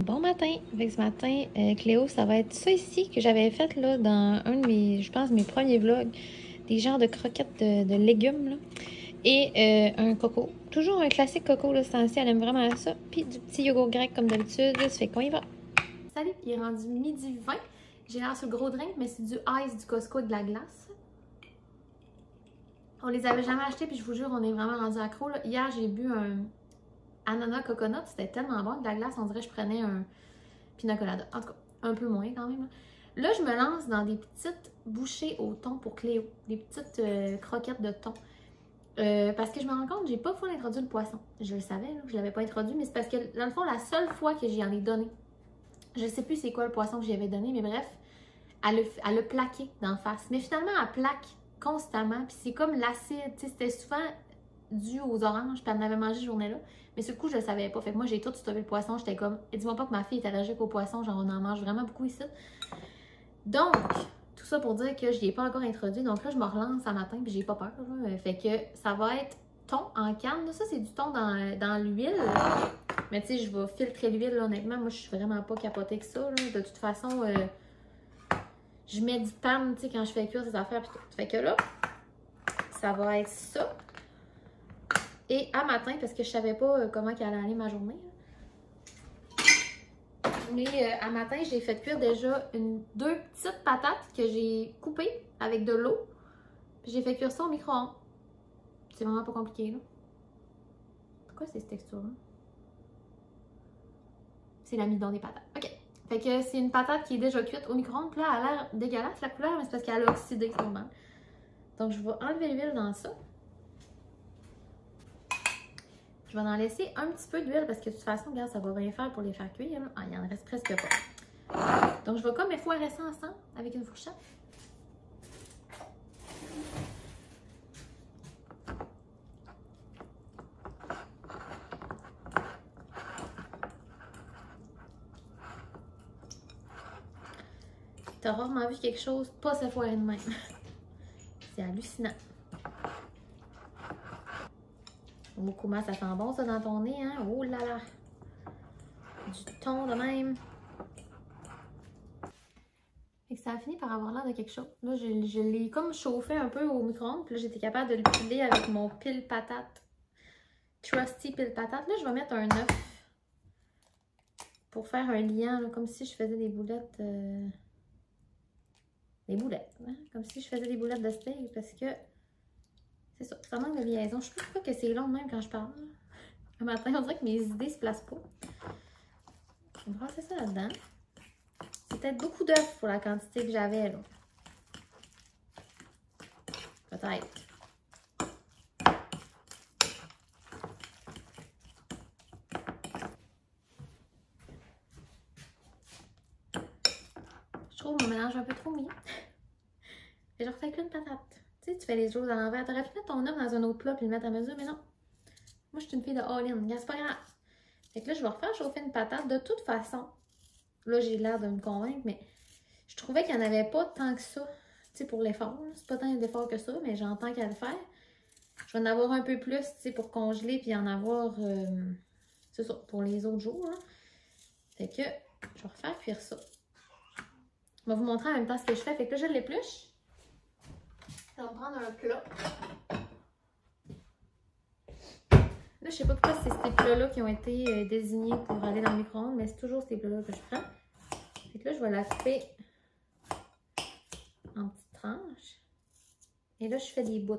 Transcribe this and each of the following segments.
Bon matin! Avec ce matin, Cléo, ça va être ça ici que j'avais fait là dans un de mes, je pense, mes premiers vlogs. Des genres de croquettes de légumes là. Et un coco. Toujours un classique coco là, c'est elle aime vraiment ça. Puis du petit yogourt grec comme d'habitude. Ça fait qu'on y va. Salut! Il est rendu midi 20. J'ai l'air sur le gros drink, mais c'est du ice du Costco et de la glace. On les avait jamais achetés, puis je vous jure, on est vraiment rendu accro là. Hier, j'ai bu un ananas coconut, c'était tellement bon, de la glace, on dirait que je prenais un pina colada. En tout cas, un peu moins quand même. Là, je me lance dans des petites bouchées au thon pour Cléo, des petites croquettes de thon. Parce que je me rends compte, j'ai pas fois introduit le poisson. Je le savais, là, je l'avais pas introduit, mais c'est parce que dans le fond, la seule fois que j'y en ai donné, je sais plus c'est quoi le poisson que j'y avais donné, mais bref, elle a plaqué d'en face. Mais finalement, elle plaque constamment, puis c'est comme l'acide, tu sais, c'était souvent dû aux oranges, puis elle en avait mangé cette journée-là. Mais ce coup, je le savais pas. Fait que moi, j'ai tout stoppé le poisson. J'étais comme, dis-moi pas que ma fille est allergique au poisson. Genre, on en mange vraiment beaucoup ici. Donc, tout ça pour dire que je l'ai pas encore introduit. Donc là, je me relance un matin, puis j'ai pas peur. Là. Fait que ça va être thon en canne. Ça, c'est du thon dans l'huile. Mais tu sais, je vais filtrer l'huile, honnêtement. Moi, je suis vraiment pas capotée que ça. Là. De toute façon, je mets du pan, tu sais, quand je fais cuire ces affaires. Puis tout. Fait que là, ça va être ça. Et à matin, parce que je savais pas comment allait aller ma journée. Mais à matin, j'ai fait cuire déjà deux petites patates que j'ai coupées avec de l'eau. J'ai fait cuire ça au micro-ondes. C'est vraiment pas compliqué, là. Pourquoi c'est cette texture-là? C'est l'amidon des patates. OK. Fait que c'est une patate qui est déjà cuite au micro-ondes. Puis là, elle a l'air dégueulasse, la couleur, mais c'est parce qu'elle a oxydé, c'est normal. Donc, je vais enlever l'huile dans ça. Je vais en laisser un petit peu d'huile parce que de toute façon, regarde, ça va rien faire pour les faire cuire. Ah, il en reste presque pas. Donc, je vais comme effoirer ça ensemble avec une fourchette. T'as rarement vu quelque chose pas s'effoirer de même. C'est hallucinant. Oh, comment ça sent bon ça dans ton nez, hein? Oh là là! Du thon de même. Fait que ça a fini par avoir l'air de quelque chose. Là, je l'ai comme chauffé un peu au micro-ondes. Puis là, j'étais capable de le piler avec mon pile patate. Trusty pile patate. Là, je vais mettre un œuf pour faire un liant, là, comme si je faisais des boulettes. Des boulettes, hein? Comme si je faisais des boulettes de steak parce que c'est ça, ça manque de liaison. Je sais pas pourquoi que c'est long même quand je parle. Un matin, on dirait que mes idées se placent pas. Je vais brasser ça là-dedans. C'est peut-être beaucoup d'œufs pour la quantité que j'avais là. Peut-être. Je trouve mon mélange un peu trop mignon. Et je refais qu'une patate. Tu sais, tu fais les choses à l'envers. T'aurais pu mettre ton œuf dans un autre plat puis le mettre à mesure, mais non. Moi, je suis une fille de all-in. C'est pas grave. Fait que là, je vais refaire chauffer une patate. De toute façon, là, j'ai l'air de me convaincre, mais je trouvais qu'il n'y en avait pas tant que ça. Tu sais, pour l'effort. C'est pas tant d'effort que ça, mais j'entends qu'à le faire. Je vais en avoir un peu plus, tu sais, pour congeler puis en avoir, c'est ça, pour les autres jours. Là. Fait que je vais refaire cuire ça. Je vais vous montrer en même temps ce que je fais. Fait que là, je l'épluche. Je vais prendre un plat. Là, je sais pas pourquoi c'est ces plats-là qui ont été désignés pour aller dans le micro-ondes, mais c'est toujours ces plats-là que je prends. Fait que là, je vais la couper en petites tranches. Et là, je fais des bouts.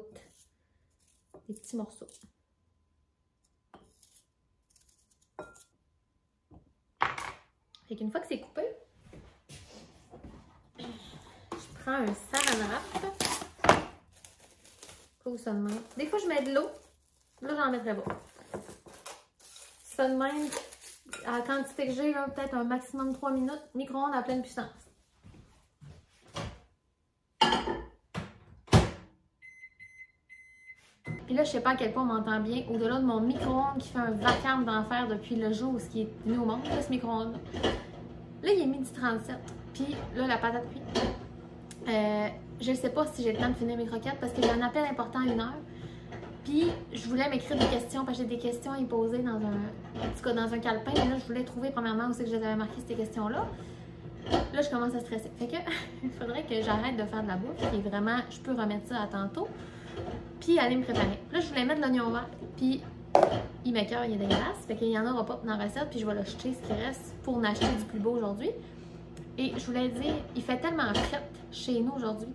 Des petits morceaux. Fait qu'une fois que c'est coupé, je prends un saran wrap. Comme ça de même. Des fois, je mets de l'eau. Là, j'en mettrai pas. Ça de même, à la quantité que j'ai, peut-être un maximum de 3 minutes, micro-ondes à pleine puissance. Puis là, je sais pas à quel point on m'entend bien, au-delà de mon micro-ondes qui fait un vacarme d'enfer depuis le jour où il est venu au monde, là, ce micro-ondes. Là, il est midi 37. Puis là, la patate cuite. Je ne sais pas si j'ai le temps de finir mes croquettes parce que j'ai un appel important à 1 heure. Puis, je voulais m'écrire des questions, parce que j'ai des questions à y poser dans un calepin. Mais là, je voulais trouver, premièrement, où c'est que je les avais marquées, ces questions-là. Là, je commence à stresser. Fait que, il faudrait que j'arrête de faire de la bouffe. Et vraiment, je peux remettre ça à tantôt. Puis, aller me préparer. Là, je voulais mettre de l'oignon vert. Puis, il m'écoeure, il est dégueulasse. Fait qu'il n'y en aura pas dans la recette. Puis, je vais le jeter ce qui reste pour en acheter du plus beau aujourd'hui. Et je voulais dire, il fait tellement fret chez nous aujourd'hui.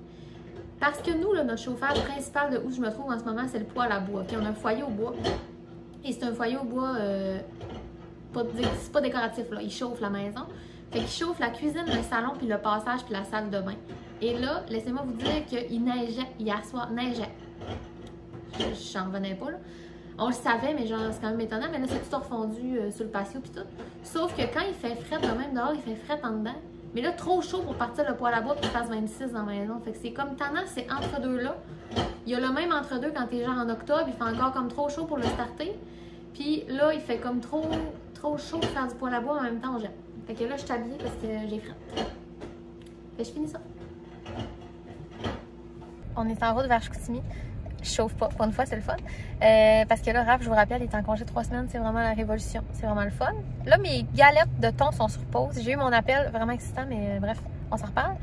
Parce que nous, là, notre chauffage principal de où je me trouve en ce moment, c'est le poêle à bois. Puis on a un foyer au bois. Et c'est un foyer au bois, c'est pas décoratif, là. Il chauffe la maison. Fait qu'il chauffe la cuisine, le salon, puis le passage, puis la salle de bain. Et là, laissez-moi vous dire qu'il neigeait hier soir. Neigeait. J'en revenais pas, là. On le savait, mais genre, c'est quand même étonnant. Mais là, c'est tout refondu sur le patio, puis tout. Sauf que quand il fait fret, de même dehors, il fait fret en dedans. Mais là, trop chaud pour partir le poêle à bois puis qu'il fasse 26 dans la maison. Fait que c'est comme tendance, c'est entre deux là. Il y a le même entre deux quand t'es genre en octobre, il fait encore comme trop chaud pour le starter. Puis là, il fait comme trop chaud pour faire du poêle à bois, en même temps, on jette. Fait que là, je suis habillée parce que j'ai fret. Fait que je finis ça. On est en route vers Chicoutimi. Je chauffe pas. Pour une fois, c'est le fun. Parce que là, Raph, je vous rappelle, il est en congé 3 semaines. C'est vraiment la révolution. C'est vraiment le fun. Là, mes galettes de thon sont sur pause. J'ai eu mon appel vraiment excitant, mais bref, on s'en reparle.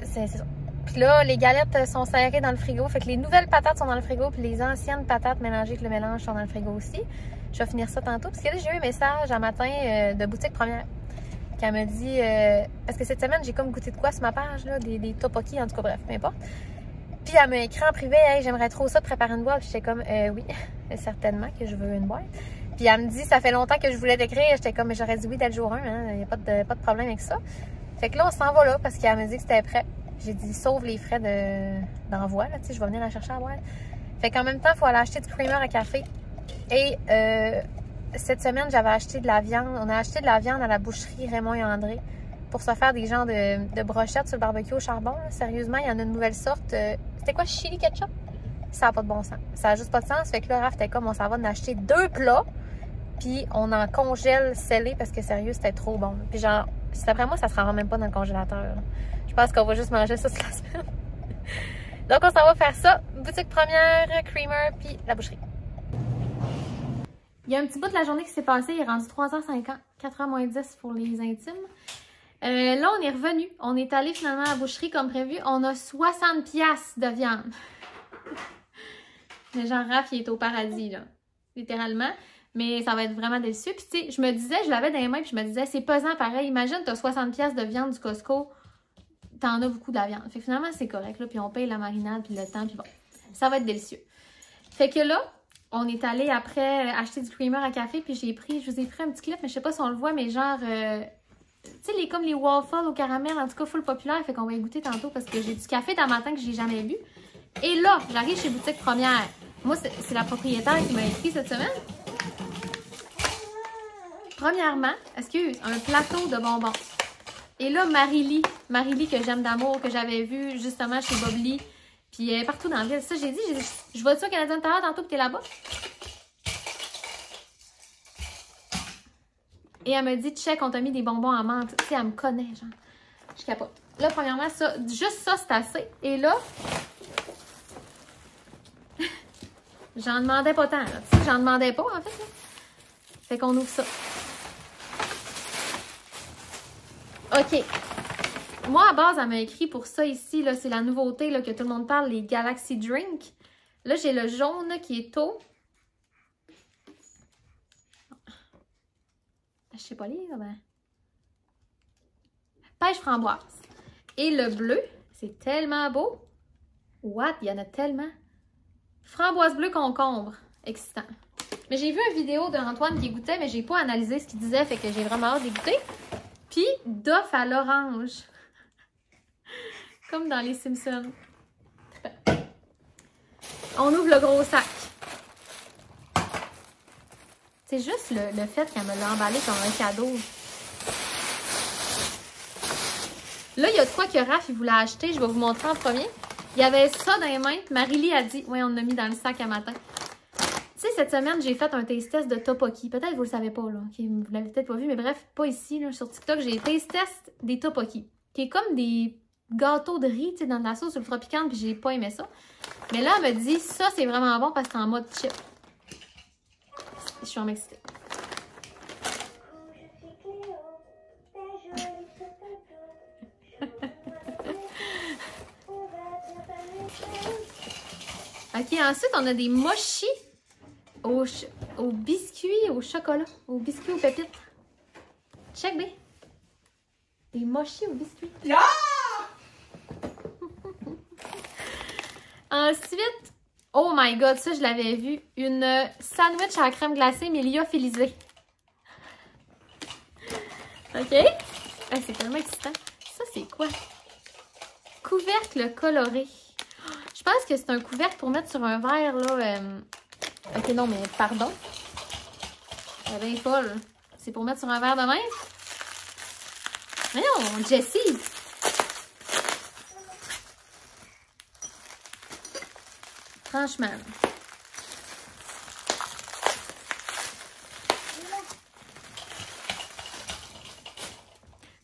C'est ça. Puis là, les galettes sont serrées dans le frigo. Fait que les nouvelles patates sont dans le frigo. Puis les anciennes patates mélangées avec le mélange sont dans le frigo aussi. Je vais finir ça tantôt. Parce que là, j'ai eu un message un matin de Boutique Première. Qui me dit... parce que cette semaine, j'ai comme goûté de quoi sur ma page, là, des tteokbokki, en tout cas, bref, peu importe. Puis elle m'a écrit en privé, hey, j'aimerais trop ça, préparer une boîte. Puis j'étais comme, oui, certainement que je veux une boîte. Puis elle me dit, ça fait longtemps que je voulais t'écrire. J'étais comme, mais j'aurais dit oui dès le jour 1, hein. Il n'y a pas de problème avec ça. Fait que là, on s'en va là parce qu'elle m'a dit que c'était prêt. J'ai dit, sauve les frais d'envoi, là, tu sais, je vais venir la chercher à boîte. Fait qu'en même temps, il faut aller acheter du creamer à café. Et cette semaine, j'avais acheté de la viande. On a acheté de la viande à la boucherie Raymond et André pour se faire des genres de brochettes sur le barbecue au charbon. Là. Sérieusement, il y en a une nouvelle sorte. C'était quoi, chili ketchup? Ça n'a pas de bon sens. Ça n'a juste pas de sens. Fait que là, Raph était comme, on s'en va en acheter 2 plats. Puis on en congèle scellé parce que sérieux, c'était trop bon. Puis genre, d'après moi, ça se rend même pas dans le congélateur. Là. Je pense qu'on va juste manger ça toute la semaine. Donc on s'en va faire ça. Boutique Première, creamer, puis la boucherie. Il y a un petit bout de la journée qui s'est passé. Il est rendu 3h50, 4h moins 10 pour les intimes. Là, on est revenu. On est allé finalement à la boucherie comme prévu. On a 60$ de viande. Mais genre, Raph, il est au paradis, là. Littéralement. Mais ça va être vraiment délicieux. Puis, tu sais, je me disais, je l'avais dans les mains, puis je me disais, c'est pesant pareil. Imagine, tu as 60$ de viande du Costco. T'en as beaucoup de la viande. Fait que finalement, c'est correct, là. Puis on paye la marinade, puis le temps, puis bon. Ça va être délicieux. Fait que là, on est allé après acheter du creamer à café, puis je vous ai pris un petit clip, mais je sais pas si on le voit, mais genre... tu sais, comme les waffles au caramel, en tout cas, full populaire. Fait qu'on va y goûter tantôt parce que j'ai du café d'un matin que j'ai jamais bu. Et là, j'arrive chez Boutique Première. Moi, c'est la propriétaire qui m'a écrit cette semaine. Premièrement, un plateau de bonbons. Et là, Marie-Lie que j'aime d'amour, que j'avais vu justement chez Bob Lee, puis partout dans la ville. Ça, j'ai dit, je vais-tu au Canadien Tower tantôt que t'es là-bas? Et elle me dit, check, on t'a mis des bonbons à menthe. Tu sais, elle me connaît, genre. Je capote. Là, premièrement, ça, juste ça, c'est assez. Et là, j'en demandais pas tant, là. Tu sais, j'en demandais pas, en fait, là. Fait qu'on ouvre ça. OK. Moi, à base, elle m'a écrit pour ça ici, là. C'est la nouveauté, là, que tout le monde parle, les Galaxy Drink. Là, j'ai le jaune, là, qui est tôt. Je sais pas lire, ben. Pêche framboise. Et le bleu, c'est tellement beau. What? Il y en a tellement. Framboise bleue concombre. Excitant. Mais j'ai vu une vidéo d'Antoine qui goûtait, mais j'ai pas analysé ce qu'il disait, fait que j'ai vraiment hâte d'écouter. Puis, d'off à l'orange. Comme dans les Simpsons. On ouvre le gros sac. C'est juste le fait qu'elle me l'a emballé comme un cadeau. Là, il y a de quoi que Raph il voulait acheter. Je vais vous montrer en premier. Il y avait ça dans les mains. Marie-Lie a dit, oui, on l'a mis dans le sac à matin. Tu sais, cette semaine, j'ai fait un taste test de tteokbokki. Peut-être que vous le savez pas, là. Okay, vous l'avez peut-être pas vu, mais bref, pas ici, là. Sur TikTok, j'ai taste test des tteokbokki. Qui est comme des gâteau de riz, tu sais, dans de la sauce ultra piquante, puis j'ai pas aimé ça. Mais là, elle me dit, ça, c'est vraiment bon parce que c'est en mode chip. Je suis en excitée. OK, ensuite, on a des mochis au biscuit, au chocolat, au biscuit aux pépites. Check, B. Des mochis au biscuit. Yeah! Ensuite, oh my god, ça, je l'avais vu. Une sandwich à la crème glacée, mais lyophilisée. OK? Ah, c'est tellement excitant. Ça, c'est quoi? Couvercle coloré. Je pense que c'est un couvercle pour mettre sur un verre, là. OK, non, mais pardon. Elle est bien folle. C'est pour mettre sur un verre de même? Voyons, Jessie! Franchement.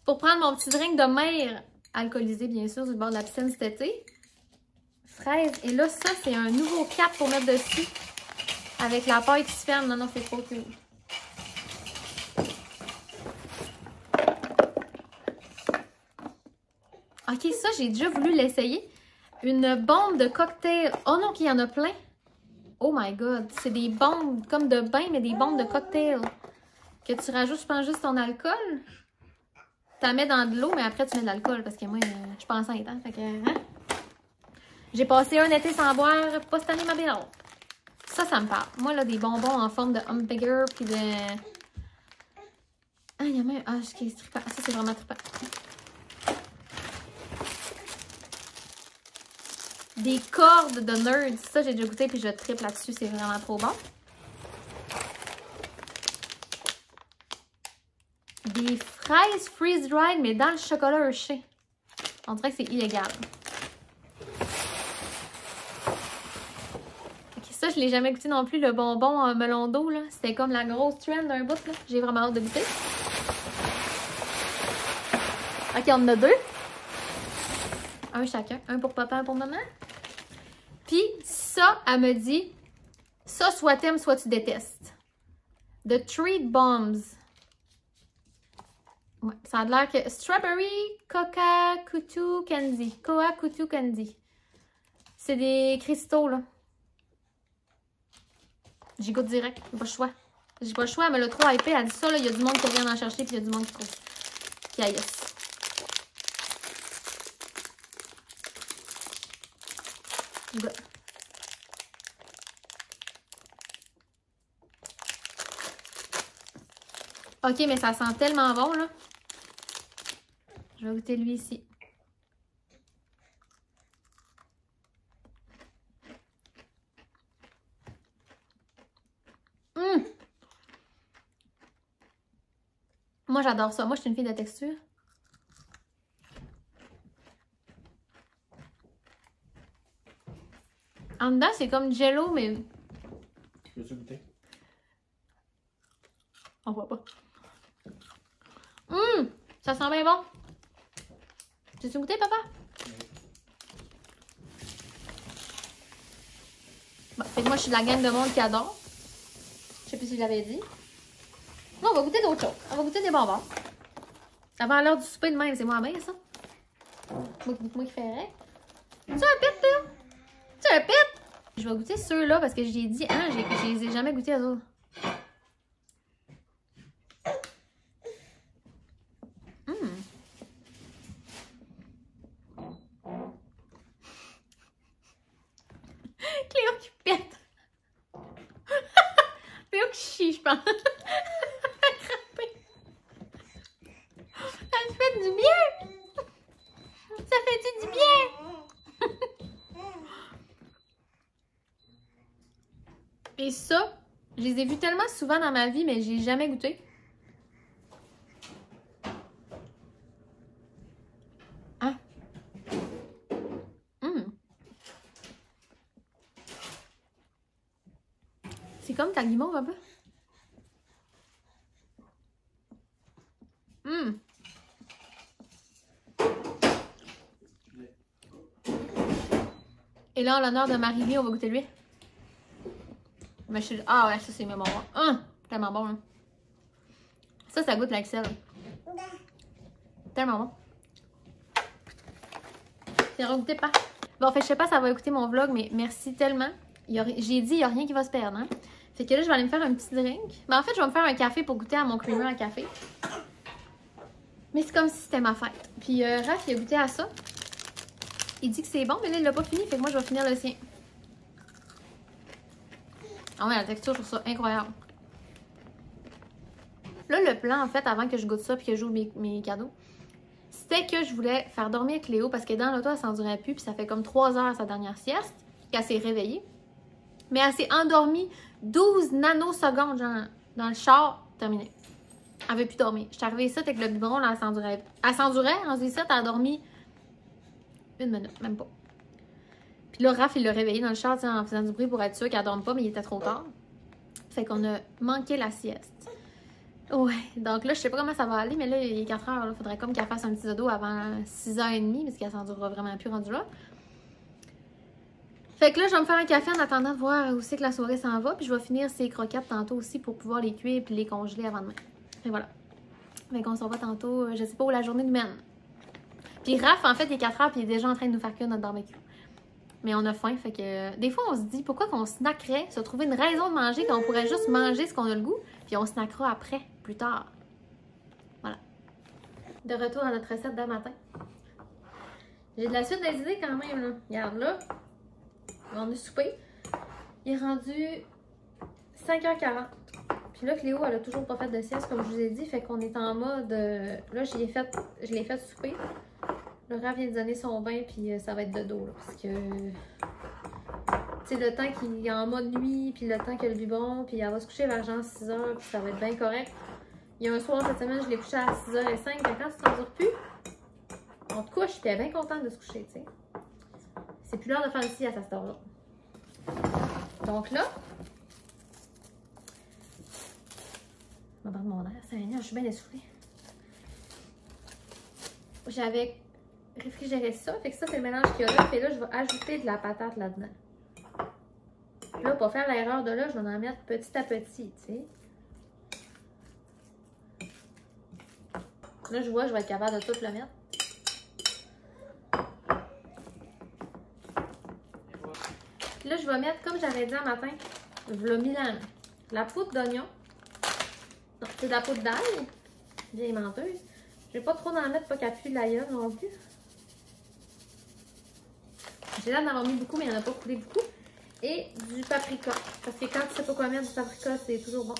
Pour prendre mon petit drink de mer, alcoolisé bien sûr, sur le bord de la piscine cet été. Fraise. Et là, ça, c'est un nouveau cap pour mettre dessus. Avec la paille qui se ferme. Non, non, c'est trop cool. OK, ça, j'ai déjà voulu l'essayer. Une bombe de cocktail. Oh non, qu'il y en a plein. Oh my god. C'est des bombes comme de bain, mais des bombes de cocktail. Que tu rajoutes, je pense, juste ton alcool. Tu la mets dans de l'eau, mais après, tu mets de l'alcool. Parce que moi, je pense enceinte, hein. Fait que, hein? J'ai passé un été sans boire, pas cette année ma belle. Ça, ça me parle. Moi, là, des bonbons en forme de hamburger, puis de... Ah, il y a même... Ah, c'est trippant. Ça, c'est vraiment trippant. Des cordes de nerds. Ça, j'ai déjà goûté, puis je trippe là-dessus. C'est vraiment trop bon. Des fraises freeze-dried, mais dans le chocolat Hershey. On dirait que c'est illégal. Ça, je ne l'ai jamais goûté non plus, le bonbon melon d'eau. C'était comme la grosse trend d'un bout. J'ai vraiment hâte de goûter. OK, on en a deux. Un chacun. Un pour papa, un pour maman. Puis ça, elle me dit, ça, soit t'aimes, soit tu détestes. The Treat Bombs. Ouais, ça a l'air que... Strawberry Coca Kutu Candy. Coa Kutu Candy. C'est des cristaux, là. J'y goûte direct. J'ai pas le choix. J'ai pas le choix. Elle me l'a trop hypé. Elle dit ça, là. Il y a du monde qui vient en chercher, puis il y a du monde qui haïsse. OK, mais ça sent tellement bon, là. Je vais goûter lui ici. Moi, j'adore ça. Moi, je suis une fille de texture. En dedans, c'est comme Jello, mais... Veux-tu goûter? On voit pas. Ça sent bien bon. Tu as goûté, papa? Oui. Bon, fait que moi, je suis de la gang de monde qui adore. Je sais plus si je l'avais dit. Non, on va goûter d'autres choses. On va goûter des bonbons. Avant l'heure du souper de même, c'est moi bien, ça. Moi qui ferais. Tu as un pet, là? Tu as un pet? Je vais goûter ceux-là parce que j'ai dit, hein, je les ai jamais goûtés à eux. Cléo qui pète. Cléo qui chie, je pense. Ça me fait du bien. Ça fait du bien. Et ça, je les ai vus tellement souvent dans ma vie, mais j'ai jamais goûté. Ah. C'est comme ta guimauve un peu. Et là, en l'honneur de Marie-Lie, on va goûter lui. Mais ah ouais, ça c'est même bon. Tellement bon, hein. Ça goûte l'Axel. Tellement bon. C'est regoûté pas. Bon, en fait, je sais pas si ça va écouter mon vlog, mais merci tellement. J'ai dit, il n'y a rien qui va se perdre, hein. Fait que là, je vais aller me faire un petit drink. Mais en fait, je vais me faire un café pour goûter à mon creamer à café. Mais c'est comme si c'était ma fête. Puis Raph, il a goûté à ça. Il dit que c'est bon, mais là, il l'a pas fini. Fait que moi, je vais finir le sien. Ah ouais, la texture, je trouve ça incroyable. Là, le plan, en fait, avant que je goûte ça puis que j'ouvre mes cadeaux, c'était que je voulais faire dormir Cléo parce que dans l'auto, elle s'endurait plus. Puis ça fait comme 3 heures sa dernière sieste qu'elle s'est réveillée. Mais elle s'est endormie 12 nanosecondes, genre, dans le char, terminé. Elle veut plus dormir. Je suis arrivée ici avec le biberon, là, elle s'endurait. Elle s'endurait, on ici, elle a dormi 1 minute, même pas. Puis là, Raph, il l'a réveillée dans le char, en faisant du bruit pour être sûr qu'elle dorme pas, mais il était trop tard. Fait qu'on a manqué la sieste. Ouais, donc là, je sais pas comment ça va aller, mais là, il est 4 heures, il faudrait comme qu'elle fasse un petit dodo avant 6h30, parce qu'elle s'endurera vraiment plus rendue là. Fait que là, je vais me faire un café en attendant de voir où c'est que la soirée s'en va, puis je vais finir ces croquettes tantôt aussi pour pouvoir les cuire puis les congeler avant demain. Et voilà. Fait qu'on se revoit tantôt, je sais pas où la journée nous mène. Puis Raph, en fait, il est 4 heures, puis il est déjà en train de nous faire cuire notre barbecue. Mais on a faim, fait que des fois, on se dit pourquoi qu'on snackerait, se trouver une raison de manger quand on pourrait juste manger ce qu'on a le goût, puis on snackera après, plus tard. Voilà. De retour à notre recette de matin. J'ai de la suite des idées quand même, là. Regarde là. On a soupé. Il est rendu 5h40. Puis là, Cléo, elle a toujours pas fait de sieste, comme je vous ai dit. Fait qu'on est en mode... Là, je l'ai fait souper. Le Raph vient de donner son bain, puis ça va être de dos, là. Parce que... Tu sais, le temps qu'il est en mode nuit, puis le temps qu'il a le biberon, puis elle va se coucher vers genre 6h, puis ça va être bien correct. Il y a un soir cette semaine, je l'ai couché à 6h05. Fait quand tu t'endors plus, on te couche, t'es bien contente de se coucher, tu sais. C'est plus l'heure de faire ici à cette heure-là. Donc là... Je vais prendre mon air, c'est je suis bien essoufflée. J'avais réfrigéré ça, fait que ça c'est le mélange qu'il y a là. Et là, je vais ajouter de la patate là-dedans. Là, pour faire l'erreur de là, je vais en mettre petit à petit, tu sais. Là, je vois, je vais être capable de tout le mettre. Là, je vais mettre, comme j'avais dit un matin, le Milan, la poudre d'oignon. C'est de la poudre d'ail, bien menteuse. Je vais pas trop en mettre, pas qu'elle pue de l'ail non plus. J'ai l'air d'en avoir mis beaucoup, mais il n'y en a pas coulé beaucoup. Et du paprika. Parce que quand tu sais pas quoi mettre du paprika, c'est toujours bon.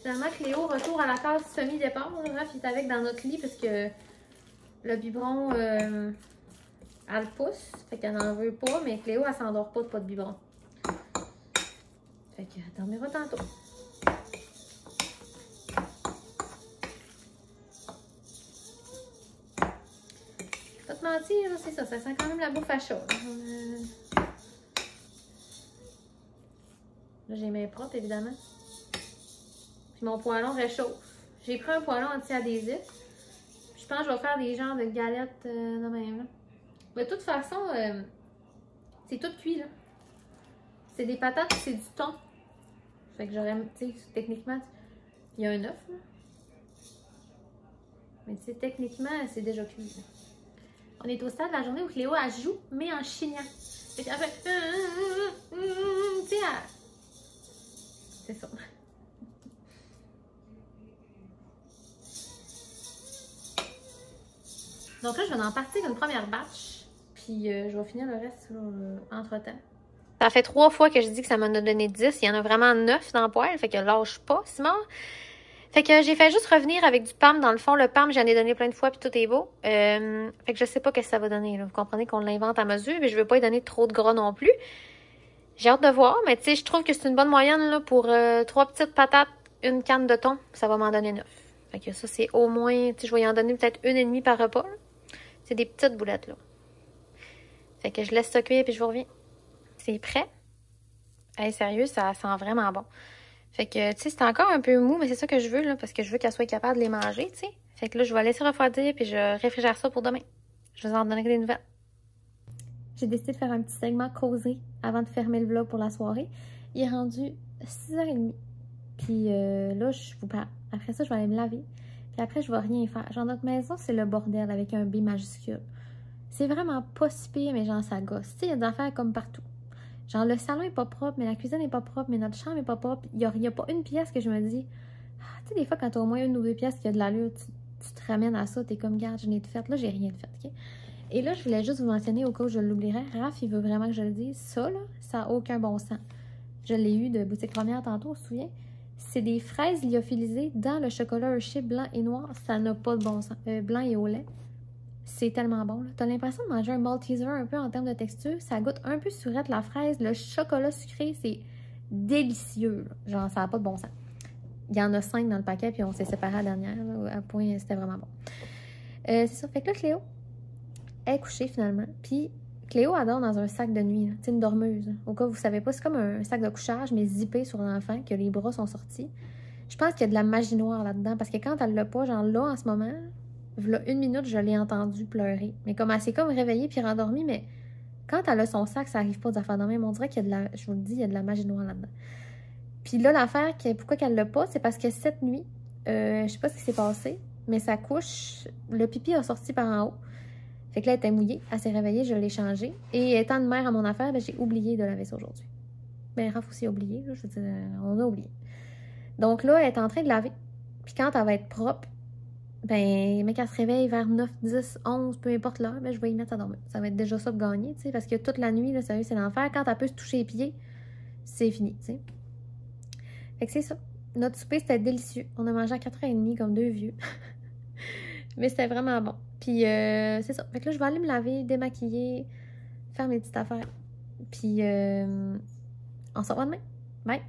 Finalement, Cléo, retour à la case semi-départ. Raph, il est avec dans notre lit parce que le biberon, elle le pousse. Fait qu'elle n'en veut pas, mais Cléo, elle s'endort pas de biberon. Fait qu'elle dormira tantôt. Pas te mentir, c'est ça sent quand même la bouffe à chaud. Là, j'ai mes mains propres, évidemment. Puis mon poêlon réchauffe. J'ai pris un poêlon anti-adhésif. Je pense que je vais faire des genres de galettes de même. Là. Mais de toute façon, c'est tout cuit, là. C'est des patates, c'est du thon. Fait que j'aurais, tu sais, techniquement, il y a un œuf, là. Mais tu sais, techniquement, c'est déjà cuit, là. On est au stade de la journée où Cléo, elle joue, mais en chignant. Fait qu'elle fait... Tu sais, c'est ça. Donc là, je vais en partir une première batch. Puis je vais finir le reste entre-temps. Ça fait 3 fois que je dis que ça m'en a donné 10. Il y en a vraiment 9 dans le poêle. Fait que lâche pas, Simon. Fait que j'ai fait juste revenir avec du PAM. Dans le fond, le PAM, j'en ai donné plein de fois, puis tout est beau. Fait que je sais pas ce que ça va donner. Là. Vous comprenez qu'on l'invente à mesure, mais je veux pas y donner trop de gras non plus. J'ai hâte de voir, mais tu sais, je trouve que c'est une bonne moyenne là, pour 3 petites patates, une canne de thon. Ça va m'en donner 9. Fait que ça, c'est au moins... Tu sais, je vais y en donner peut-être 1,5 par repas. C'est des petites boulettes, là. Fait que je laisse ça cuire, puis je vous reviens. C'est prêt. Hey, sérieux, ça sent vraiment bon. Fait que, tu sais, c'est encore un peu mou, mais c'est ça que je veux, là, parce que je veux qu'elle soit capable de les manger, tu sais. Fait que là, je vais laisser refroidir, puis je réfrigère ça pour demain. Je vais vous en donner des nouvelles. j'ai décidé de faire un petit segment causé avant de fermer le vlog pour la soirée. Il est rendu 6h30. Puis là, je vous parle. Après ça, je vais aller me laver. Puis après, je vais rien faire. Genre, notre maison, c'est le bordel avec un B majuscule. C'est vraiment pas si pire, mais genre, ça gosse. Tu sais, il y a des affaires comme partout. Genre, le salon est pas propre, mais la cuisine est pas propre, mais notre chambre est pas propre. Il y a pas une pièce que je me dis... Ah, tu sais, des fois, quand t'as au moins une ou deux pièces qui a de l'allure, tu te ramènes à ça, t'es comme, garde, je n'ai de fait. Là, j'ai rien de fait, OK? Et là, je voulais juste vous mentionner, au cas où je l'oublierais, Raph, il veut vraiment que je le dise. Ça, là, ça n'a aucun bon sens. Je l'ai eu de boutique première tantôt, on se souvient? C'est des fraises lyophilisées dans le chocolat Hershey blanc et noir. Ça n'a pas de bon sens. Blanc et au lait. C'est tellement bon. T'as l'impression de manger un Malteser un peu en termes de texture. Ça goûte un peu surette la fraise. Le chocolat sucré, c'est délicieux. Là. Genre, ça n'a pas de bon sens. Il y en a 5 dans le paquet, puis on s'est séparés à la dernière. Là, à point, c'était vraiment bon. C'est ça. Fait que là, Cléo est couchée finalement. Puis Cléo adore dans un sac de nuit. Tu sais, une dormeuse. Là. Au cas où vous savez pas, c'est comme un sac de couchage, mais zippé sur l'enfant, que les bras sont sortis. Je pense qu'il y a de la magie noire là-dedans, parce que quand elle l'a pas, genre là, en ce moment, là, 1 minute, je l'ai entendue pleurer. Mais comme elle s'est comme réveillée puis rendormie, mais quand elle a son sac, ça arrive pas d'affaires de même. On dirait qu'il y a de la... Je vous le dis, il y a de la magie noire là-dedans. Puis là, l'affaire, pourquoi qu'elle l'a pas, c'est parce que cette nuit, je sais pas ce qui s'est passé, mais sa couche, le pipi a sorti par en haut. Fait que là, elle était mouillée, elle s'est réveillée, je l'ai changée. Et étant de mère à mon affaire, ben, j'ai oublié de laver ça aujourd'hui. Ben, Raph aussi a oublié, là, je veux dire, on a oublié. Donc là, elle est en train de laver. Puis quand elle va être propre, ben, mais qu'elle se réveille vers 9, 10, 11, peu importe l'heure, ben, je vais y mettre à dormir. Ça va être déjà ça de gagner, tu sais, parce que toute la nuit, là, sérieux, c'est l'enfer. Quand elle peut se toucher les pieds, c'est fini, tu sais. Fait que c'est ça. Notre souper, c'était délicieux. On a mangé à 4h30 comme deux vieux. Mais c'était vraiment bon. Puis c'est ça. Fait que là, je vais aller me laver, démaquiller, faire mes petites affaires. Puis on se revoit demain. Bye!